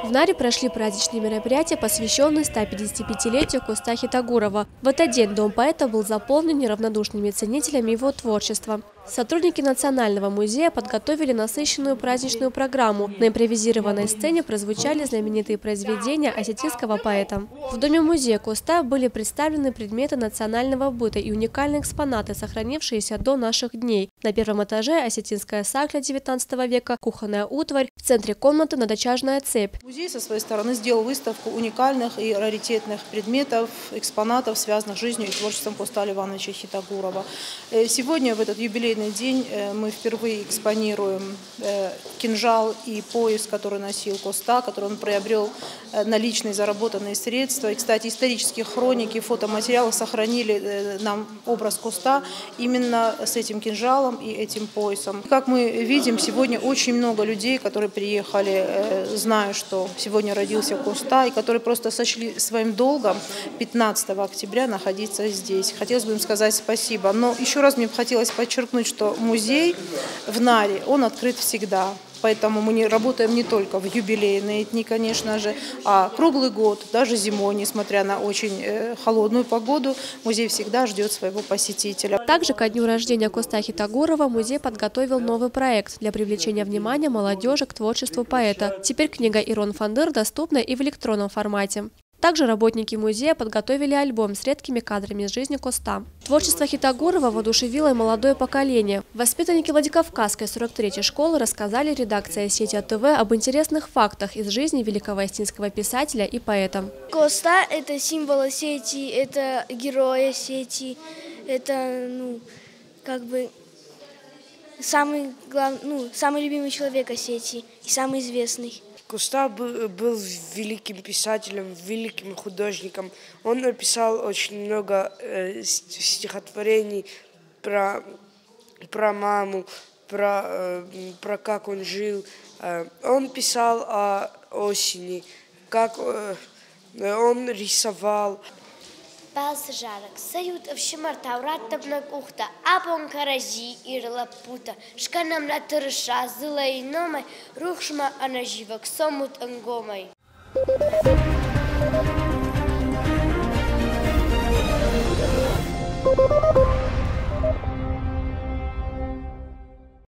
В Наре прошли праздничные мероприятия, посвященные 155-летию Коста Хитагурова. В этот день дом поэта был заполнен неравнодушными ценителями его творчества. Сотрудники Национального музея подготовили насыщенную праздничную программу. На импровизированной сцене прозвучали знаменитые произведения осетинского поэта. В доме музея Коста были представлены предметы национального быта и уникальные экспонаты, сохранившиеся до наших дней. На первом этаже осетинская сакля XIX века, кухонная утварь, в центре комнаты надочажная цепь. Музей со своей стороны сделал выставку уникальных и раритетных предметов, экспонатов, связанных с жизнью и творчеством Коста Ивановича Хитагурова. Сегодня, в этот юбилейный день, мы впервые экспонируем кинжал и пояс, который носил Коста, который он приобрел на личные заработанные средства. И, кстати, исторические хроники, фотоматериалы сохранили нам образ Коста именно с этим кинжалом и этим поясом. Как мы видим, сегодня очень много людей, которые приехали, зная, что сегодня родился Коста, и которые просто сочли своим долгом 15 октября находиться здесь. Хотелось бы им сказать спасибо. Но еще раз мне бы хотелось подчеркнуть, что музей в Наре, он открыт всегда. Поэтому мы не работаем не только в юбилейные дни, конечно же, а круглый год, даже зимой, несмотря на очень холодную погоду, музей всегда ждет своего посетителя. Также ко дню рождения Коста Хитагурова музей подготовил новый проект для привлечения внимания молодежи к творчеству поэта. Теперь книга Ирон Фандыр доступна и в электронном формате. Также работники музея подготовили альбом с редкими кадрами из жизни Коста. Творчество Хитагурова воодушевило и молодое поколение. Воспитанники Владикавказской 43-й школы рассказали редакции Осетия ТВ об интересных фактах из жизни великого осетинского писателя и поэта. Коста – это символ Осетии, это герой Осетии, это самый любимый человек Осетии и самый известный. Коста был великим писателем, великим художником. Он написал очень много стихотворений про маму, про как он жил. Он писал о осени, как он рисовал. Балсажарак, сают в шимартавраттаб на кухта, апон каражи ирлапута, шканам на тырша, зылай номай, рухшма анаживак, сомут ангомай. Thank you.